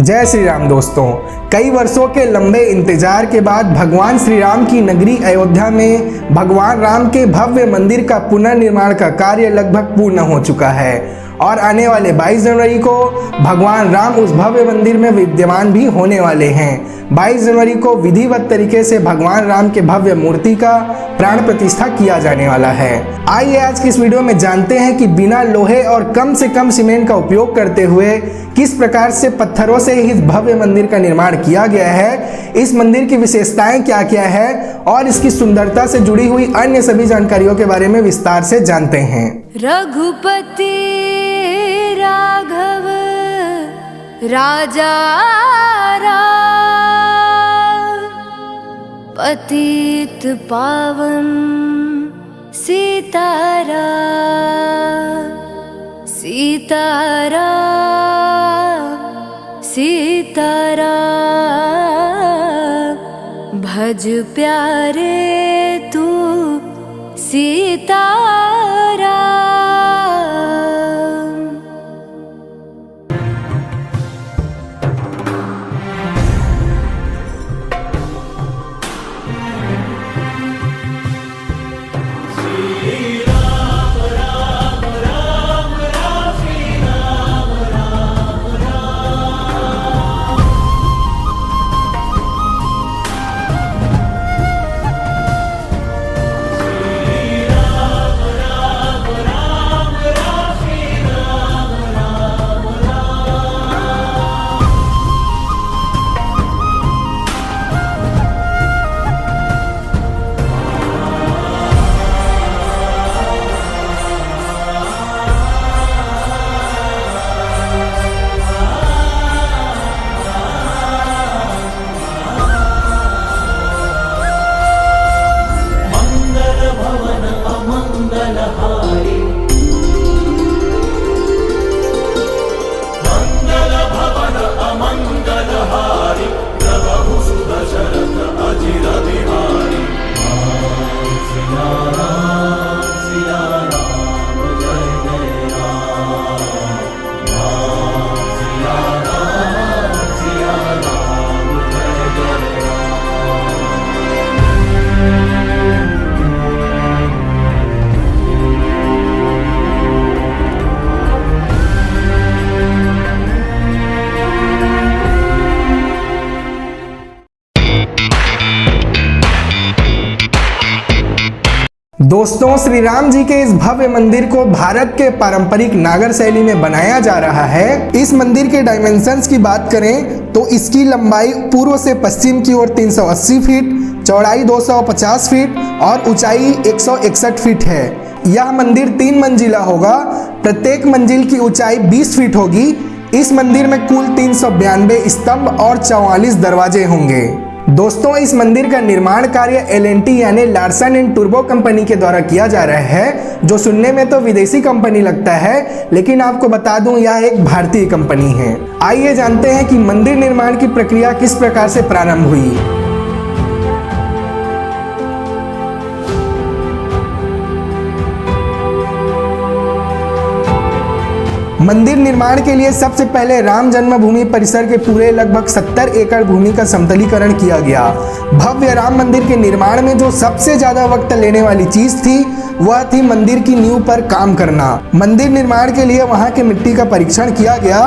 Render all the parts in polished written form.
जय श्री राम दोस्तों। कई वर्षों के लंबे इंतजार के बाद भगवान श्री राम की नगरी अयोध्या में भगवान राम के भव्य मंदिर का पुनर्निर्माण का कार्य लगभग पूर्ण हो चुका है और आने वाले 22 जनवरी को भगवान राम उस भव्य मंदिर में विद्यमान भी होने वाले हैं। 22 जनवरी को विधिवत तरीके से भगवान राम के भव्य मूर्ति का प्राण प्रतिष्ठा किया जाने वाला है। आइए आज की इस वीडियो में जानते हैं कि बिना लोहे और कम से कम सीमेंट का उपयोग करते हुए किस प्रकार से पत्थरों से इस भव्य मंदिर का निर्माण किया गया है, इस मंदिर की विशेषताएं क्या क्या है और इसकी सुंदरता से जुड़ी हुई अन्य सभी जानकारियों के बारे में विस्तार से जानते हैं। रघुपति राघव राजा राम, पतित पावन सीताराम सीताराम सीताराम, भज प्यारे तू सीताराम। दोस्तों, श्री राम जी के इस भव्य मंदिर को भारत के पारंपरिक नागर शैली में बनाया जा रहा है। इस मंदिर के डायमेंशंस की बात करें तो इसकी लंबाई पूर्व से पश्चिम की ओर 380 फीट, चौड़ाई 250 फीट और ऊंचाई 161 फीट है। यह मंदिर 3 मंजिला होगा। प्रत्येक मंजिल की ऊंचाई 20 फीट होगी। इस मंदिर में कुल 392 स्तंभ और 44 दरवाजे होंगे। दोस्तों, इस मंदिर का निर्माण कार्य L&T यानी लार्सन एंड टुर्बो कंपनी के द्वारा किया जा रहा है, जो सुनने में तो विदेशी कंपनी लगता है, लेकिन आपको बता दूं यह एक भारतीय कंपनी है। आइए जानते हैं कि मंदिर निर्माण की प्रक्रिया किस प्रकार से प्रारंभ हुई। मंदिर निर्माण के लिए सबसे पहले राम जन्मभूमि परिसर के पूरे लगभग 70 एकड़ भूमि का समतलीकरण किया गया। भव्य राम मंदिर के निर्माण में जो सबसे ज्यादा वक्त लेने वाली चीज थी वह थी मंदिर की नींव पर काम करना। मंदिर निर्माण के लिए वहां के मिट्टी का परीक्षण किया गया।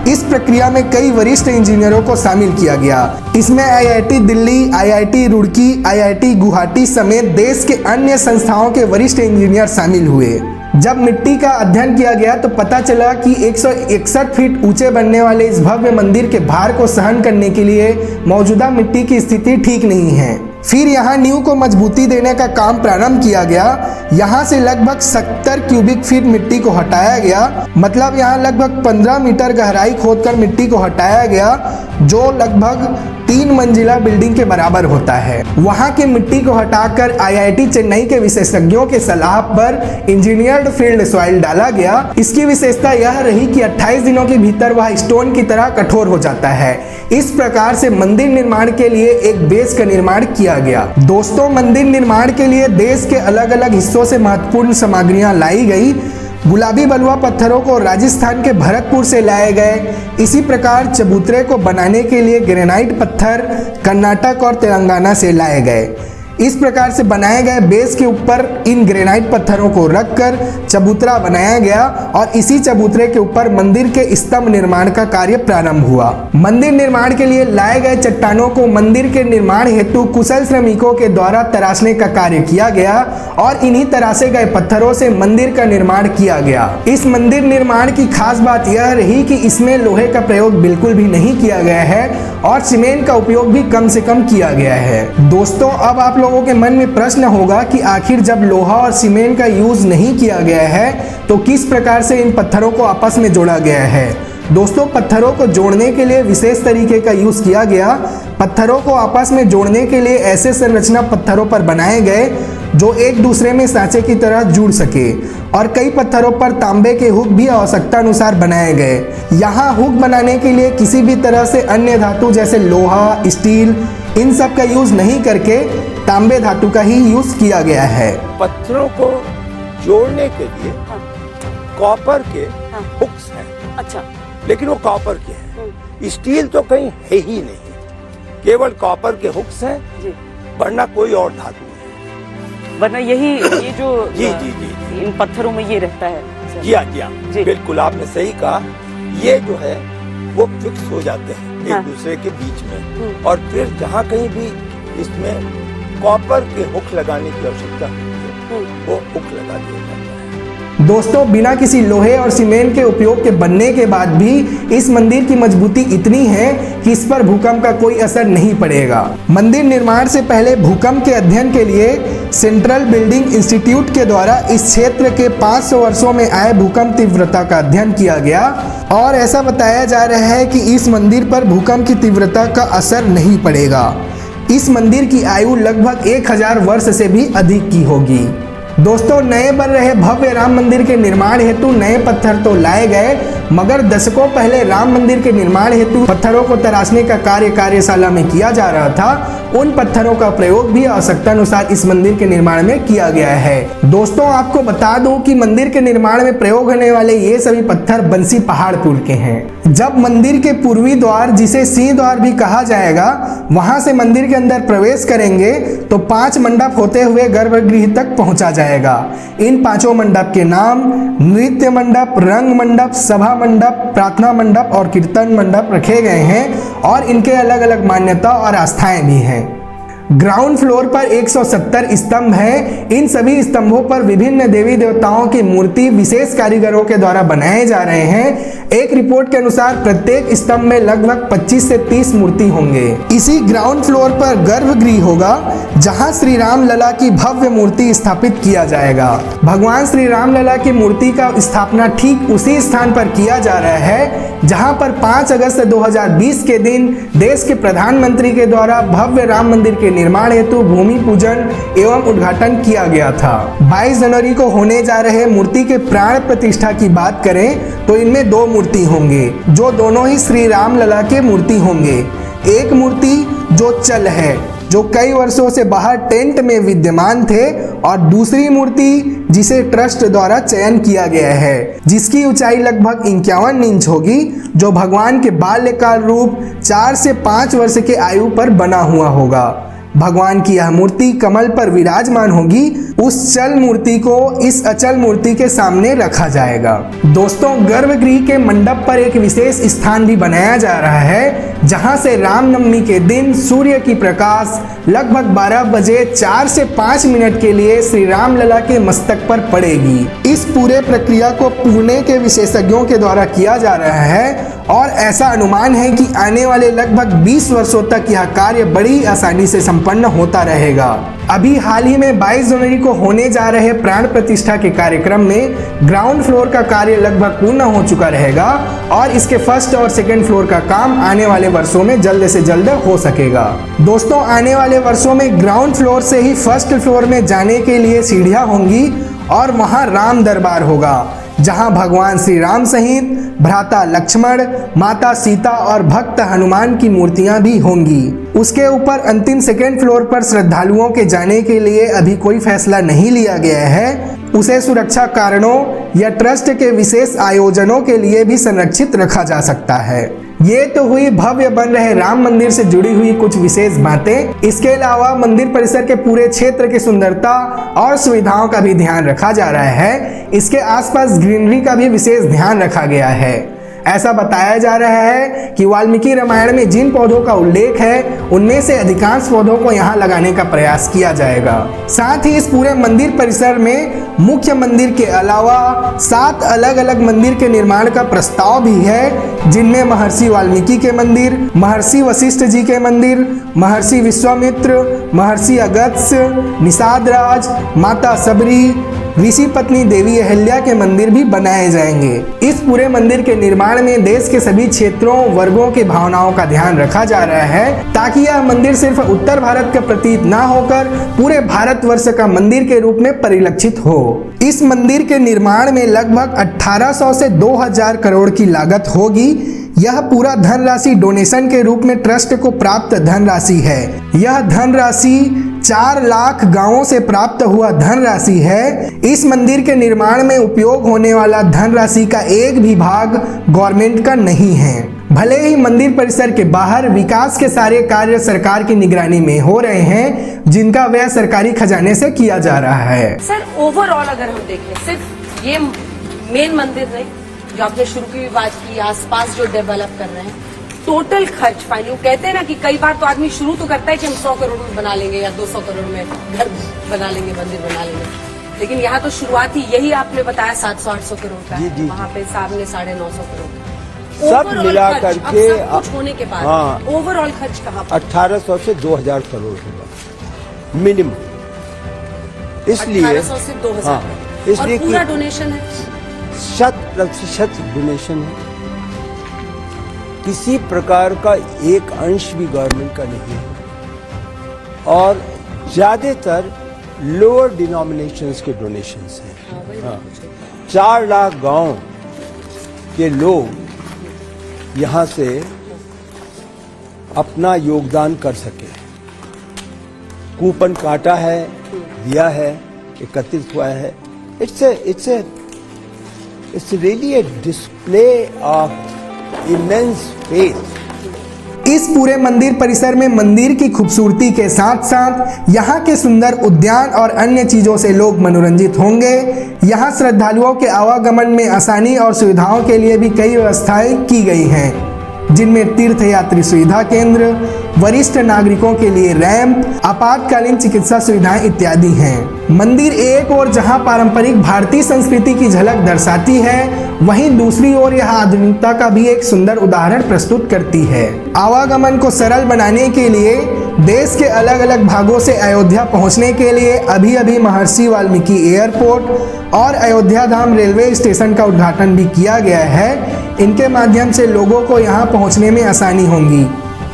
इस प्रक्रिया में कई वरिष्ठ इंजीनियरों को शामिल किया गया। इसमें IIT Delhi, IIT Roorkee, IIT Guwahati समेत देश के अन्य संस्थाओं के वरिष्ठ इंजीनियर शामिल हुए। जब मिट्टी का अध्ययन किया गया तो पता चला कि 161 फीट ऊंचे बनने वाले इस भव्य मंदिर के भार को सहन करने के लिए मौजूदा मिट्टी की स्थिति ठीक नहीं है। फिर यहाँ नींव को मजबूती देने का काम प्रारंभ किया गया। यहाँ से लगभग 70 क्यूबिक फीट मिट्टी को हटाया गया, मतलब यहाँ लगभग 15 मीटर गहराई खोदकर मिट्टी को हटाया गया, जो लगभग 3 मंजिला बिल्डिंग के बराबर होता है। वहां की मिट्टी को हटाकर IIT चेन्नई के विशेषज्ञों के सलाह पर इंजीनियर्ड फील्ड सॉइल डाला गया। इसकी विशेषता यह रही कि 28 दिनों के भीतर वह स्टोन की तरह कठोर हो जाता है। इस प्रकार से मंदिर निर्माण के लिए एक बेस का निर्माण किया गया। दोस्तों, मंदिर निर्माण के लिए देश के अलग अलग हिस्सों से महत्वपूर्ण सामग्रियां लाई गई। गुलाबी बलुआ पत्थरों को राजस्थान के भरतपुर से लाए गए। इसी प्रकार चबूतरे को बनाने के लिए ग्रेनाइट पत्थर कर्नाटक और तेलंगाना से लाए गए। इस प्रकार से बनाए गए बेस के ऊपर इन ग्रेनाइट पत्थरों को रखकर चबूतरा बनाया गया और इसी चबूतरे के ऊपर मंदिर के स्तंभ निर्माण का कार्य प्रारंभ हुआ। मंदिर निर्माण के लिए लाए गए चट्टानों को मंदिर के निर्माण हेतु कुशल श्रमिकों के द्वारा तराशने का कार्य किया गया और इन्हीं तराशे गए पत्थरों से मंदिर का निर्माण किया गया। इस मंदिर निर्माण की खास बात यह रही कि इसमें लोहे का प्रयोग बिल्कुल भी नहीं किया गया है और सीमेंट का उपयोग भी कम से कम किया गया है। दोस्तों, अब आप लोगों के मन में प्रश्न होगा कि आखिर जब लोहा और सीमेंट का यूज नहीं किया गया है तो किस प्रकार से इन पत्थरों को आपस में जोड़ा गया है। दोस्तों, पत्थरों को जोड़ने के लिए विशेष तरीके का यूज किया गया। पत्थरों को आपस में जोड़ने के लिए ऐसे संरचना पत्थरों पर बनाए गए जो एक दूसरे में सांचे की तरह जुड़ सके और कई पत्थरों पर तांबे के हुक भी आवश्यकता अनुसार बनाए गए। यहाँ हुक बनाने के लिए किसी भी तरह से अन्य धातु जैसे लोहा, स्टील इन सब का यूज नहीं करके तांबे धातु का ही यूज किया गया है। पत्थरों को जोड़ने के लिए कॉपर के हुक्स हैं। अच्छा। लेकिन वो कॉपर के हैं, स्टील तो कहीं है ही नहीं, केवल कॉपर के हुक्स हैं जी। वरना कोई और धातु नहीं। वरना यही ये जो जी जी जी जी इन पत्थरों में ये रहता है। जी हाँ जी हाँ जी। बिल्कुल आपने सही कहा। ये जो है वो फिक्स हो जाते हैं हाँ। एक दूसरे के बीच में और फिर जहाँ कहीं भी इसमें कॉपर के हुक लगाने की आवश्यकता होती है वो हुक लगा दिया जाता है। दोस्तों, बिना किसी लोहे और सीमेंट के उपयोग के बनने के बाद भी इस मंदिर की मजबूती इतनी है कि इस पर भूकंप का कोई असर नहीं पड़ेगा। मंदिर निर्माण से पहले भूकंप के अध्ययन के लिए सेंट्रल बिल्डिंग इंस्टीट्यूट के द्वारा इस क्षेत्र के 500 वर्षों में आए भूकंप तीव्रता का अध्ययन किया गया और ऐसा बताया जा रहा है कि इस मंदिर पर भूकंप की तीव्रता का असर नहीं पड़ेगा। इस मंदिर की आयु लगभग 1000 वर्ष से भी अधिक की होगी। दोस्तों, नए बन रहे भव्य राम मंदिर के निर्माण हेतु नए पत्थर तो लाए गए, मगर दशकों पहले राम मंदिर के निर्माण हेतु पत्थरों को तराशने का कार्य कार्यशाला में किया जा रहा था। उन पत्थरों का प्रयोग भी आवश्यकता अनुसार इस मंदिर के निर्माण में किया गया है। दोस्तों, आपको बता दूं कि मंदिर के निर्माण में प्रयोग होने वाले ये सभी पत्थर बंसी पहाड़पुर के हैं। जब मंदिर के पूर्वी द्वार, जिसे सिंह द्वार भी कहा जाएगा, वहां से मंदिर के अंदर प्रवेश करेंगे तो 5 मंडप होते हुए गर्भगृह तक पहुंचा जाएगा। इन 5 मंडप के नाम नृत्य मंडप, रंग मंडप, सभा मंडप, प्रार्थना मंडप और कीर्तन मंडप रखे गए हैं और इनके अलग अलग मान्यता और आस्थाएं भी हैं। ग्राउंड फ्लोर पर 170 स्तंभ हैं। इन सभी स्तंभों पर विभिन्न देवी देवताओं की मूर्ति विशेष कारीगरों के द्वारा बनाए जा रहे हैं। एक रिपोर्ट के अनुसार प्रत्येक स्तंभ में लगभग 25 से 30 मूर्ति होंगे। इसी ग्राउंड फ्लोर पर गर्भगृह होगा जहां श्री राम लला की भव्य मूर्ति स्थापित किया जाएगा। भगवान श्री राम लला की मूर्ति का स्थापना ठीक उसी स्थान पर किया जा रहा है जहां पर 5 अगस्त 2020 के दिन देश के प्रधानमंत्री के द्वारा भव्य राम मंदिर के निर्माण हेतु भूमि पूजन एवं उद्घाटन किया गया था। 22 जनवरी को होने जा रहे मूर्ति के प्राण प्रतिष्ठा की बात करें तो इनमें 2 मूर्ति होंगे जो दोनों ही श्री राम लला के मूर्ति होंगे। एक मूर्ति जो चल है, जो कई वर्षों से बाहर टेंट में विद्यमान थे, और दूसरी मूर्ति जिसे ट्रस्ट द्वारा चयन किया गया है, जिसकी ऊंचाई लगभग 51 इंच होगी, जो भगवान के बाल्यकाल रूप 4 से 5 वर्ष के आयु पर बना हुआ होगा। भगवान की यह मूर्ति कमल पर विराजमान होगी। उस चल मूर्ति को इस अचल मूर्ति के सामने रखा जाएगा। दोस्तों, गर्भगृह के मंडप पर एक विशेष स्थान भी बनाया जा रहा है जहां से रामनवमी के दिन सूर्य की प्रकाश लगभग 12 बजे 4 से 5 मिनट के लिए श्री राम लला के मस्तक पर पड़ेगी। इस पूरे प्रक्रिया को पुणे के विशेषज्ञों के द्वारा किया जा रहा है और ऐसा अनुमान है कि आने वाले लगभग 20 वर्षों तक यह कार्य बड़ी आसानी से संपन्न होता रहेगा। अभी हाल ही में 22 जनवरी को होने जा रहे प्राण प्रतिष्ठा के कार्यक्रम में ग्राउंड फ्लोर का कार्य लगभग पूर्ण हो चुका रहेगा और इसके फर्स्ट और सेकंड फ्लोर का काम आने वाले वर्षों में जल्द से जल्द हो सकेगा। दोस्तों, आने वाले वर्षों में ग्राउंड फ्लोर से ही फर्स्ट फ्लोर में जाने के लिए सीढ़ियां होंगी और वहां राम दरबार होगा। जहां भगवान श्री राम सहित भ्राता लक्ष्मण, माता सीता और भक्त हनुमान की मूर्तियां भी होंगी। उसके ऊपर अंतिम सेकेंड फ्लोर पर श्रद्धालुओं के जाने के लिए अभी कोई फैसला नहीं लिया गया है। उसे सुरक्षा कारणों या ट्रस्ट के विशेष आयोजनों के लिए भी संरक्षित रखा जा सकता है। ये तो हुई भव्य बन रहे राम मंदिर से जुड़ी हुई कुछ विशेष बातें। इसके अलावा मंदिर परिसर के पूरे क्षेत्र की सुंदरता और सुविधाओं का भी ध्यान रखा जा रहा है। इसके आसपास ग्रीनरी का भी विशेष ध्यान रखा गया है। ऐसा बताया जा रहा है कि वाल्मीकि रामायण में जिन पौधों का उल्लेख है उनमें से अधिकांश पौधों को यहाँ लगाने का प्रयास किया जाएगा। साथ ही इस पूरे मंदिर परिसर में मुख्य मंदिर के अलावा 7 अलग अलग मंदिर के निर्माण का प्रस्ताव भी है, जिनमें महर्षि वाल्मीकि के मंदिर, महर्षि वशिष्ठ जी के मंदिर, महर्षि विश्वामित्र, महर्षि अगस्त्य, निषाद राज, माता सबरी, ऋषि पत्नी देवी अहिल्या के मंदिर भी बनाए जाएंगे। इस पूरे मंदिर के निर्माण में देश के सभी क्षेत्रों वर्गों की भावनाओं का ध्यान रखा जा रहा है, ताकि यह मंदिर सिर्फ उत्तर भारत का प्रतीक ना होकर पूरे भारतवर्ष का मंदिर के रूप में परिलक्षित हो। इस मंदिर के निर्माण में लगभग 1800 से 2000 करोड़ की लागत होगी। यह पूरा धनराशि डोनेशन के रूप में ट्रस्ट को प्राप्त धनराशि है। यह धनराशि 4 लाख गांवों से प्राप्त हुआ धनराशि है। इस मंदिर के निर्माण में उपयोग होने वाला धनराशि का एक भी भाग गवर्नमेंट का नहीं है। भले ही मंदिर परिसर के बाहर विकास के सारे कार्य सरकार की निगरानी में हो रहे हैं, जिनका व्यय सरकारी खजाने से किया जा रहा है। सर ओवरऑल अगर हम देखें, सिर्फ ये मेन मंदिर नहीं जो आपने शुरू की भी बात की, आसपास जो डेवलप कर रहे हैं, टोटल खर्च फाइनल कहते हैं ना कि कई बार तो आदमी शुरू तो करता है कि हम 100 करोड़ में बना लेंगे या 200 करोड़ में घर बना लेंगे, मंदिर बना लेंगे, लेकिन यहाँ तो शुरुआत ही यही आपने बताया 700-800 करोड़ का है। वहाँ पे सामने 950 करोड़ सब मिला करके कुछ होने के बाद ओवरऑल खर्च कहाँ 1800 से 2000 करोड़ होगा मिनिमम। इसलिए 1800 से 2000 इसलिए और पूरा डोनेशन है, 100% डोनेशन है। किसी प्रकार का एक अंश भी गवर्नमेंट का नहीं है और ज्यादातर लोअर डिनोमिनेशंस के डोनेशंस हैं। 4 लाख गांव के लोग यहाँ से अपना योगदान कर सके। कूपन काटा है, दिया है, एकत्रित हुआ है। It's really a display of immense faith. इस पूरे मंदिर परिसर में मंदिर की खूबसूरती के साथ साथ यहाँ के सुंदर उद्यान और अन्य चीजों से लोग मनोरंजित होंगे। यहाँ श्रद्धालुओं के आवागमन में आसानी और सुविधाओं के लिए भी कई व्यवस्थाएं की गई हैं, जिनमें तीर्थयात्री सुविधा केंद्र, वरिष्ठ नागरिकों के लिए रैंप, आपातकालीन चिकित्सा सुविधाएं इत्यादि हैं। मंदिर एक ओर जहां पारंपरिक भारतीय संस्कृति की झलक दर्शाती है, वहीं दूसरी ओर यह आधुनिकता का भी एक सुंदर उदाहरण प्रस्तुत करती है। आवागमन को सरल बनाने के लिए देश के अलग अलग भागों से अयोध्या पहुंचने के लिए अभी अभी महर्षि वाल्मीकि एयरपोर्ट और अयोध्या धाम रेलवे स्टेशन का उद्घाटन भी किया गया है। इनके माध्यम से लोगों को यहाँ पहुँचने में आसानी होगी।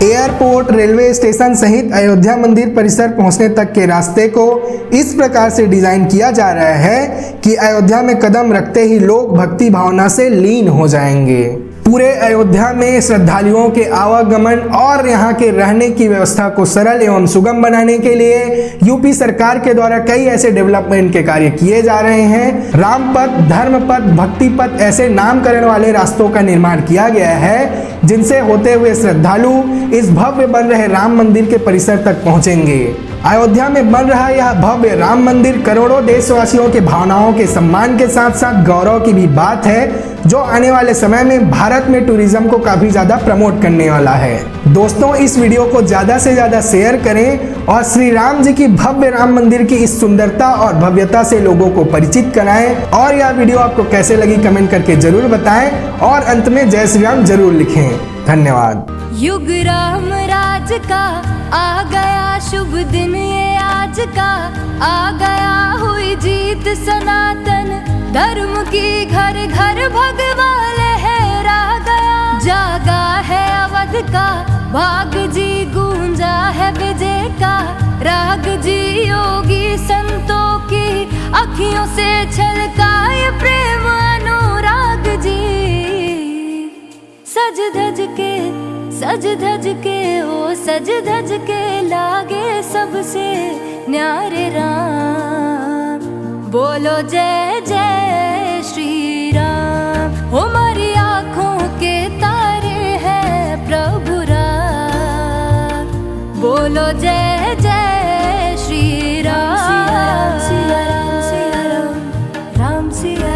एयरपोर्ट, रेलवे स्टेशन सहित अयोध्या मंदिर परिसर पहुंचने तक के रास्ते को इस प्रकार से डिजाइन किया जा रहा है कि अयोध्या में कदम रखते ही लोग भक्ति भावना से लीन हो जाएंगे। पूरे अयोध्या में श्रद्धालुओं के आवागमन और यहाँ के रहने की व्यवस्था को सरल एवं सुगम बनाने के लिए यूपी सरकार के द्वारा कई ऐसे डेवलपमेंट के कार्य किए जा रहे हैं। रामपथ, धर्मपथ, भक्तिपथ ऐसे नामकरण वाले रास्तों का निर्माण किया गया है, जिनसे होते हुए श्रद्धालु इस भव्य बन रहे राम मंदिर के परिसर तक पहुंचेंगे। अयोध्या में बन रहा यह भव्य राम मंदिर करोड़ों देशवासियों के भावनाओं के सम्मान के साथ साथ गौरव की भी बात है, जो आने वाले समय में भारत में टूरिज्म को काफी ज्यादा प्रमोट करने वाला है। दोस्तों, इस वीडियो को ज्यादा से ज्यादा शेयर करें और श्री राम जी की भव्य राम मंदिर की इस सुंदरता और भव्यता से लोगों को परिचित कराएं। और यह वीडियो आपको कैसे लगी कमेंट करके जरूर बताएं और अंत में जय श्री राम जरूर लिखें। धन्यवाद। युग राम राज का आ गया शुभ दिन, ये आज का आ गया, हुई जीत सनातन धर्म की, घर घर भगवा लहरा गया, जागा है अवध का भाग जी, गूंजा है विजय का राग जी, योगी संतों की अखियों से छलका ये प्रेम अनु जी। सज धज के ओ सज धज के लागे सबसे न्यारे राम। बोलो जय जय श्री राम। हमारी आँखों के तारे हैं प्रभु राम। बोलो जय जय श्री राम। सिया राम सिया राम, राम सिया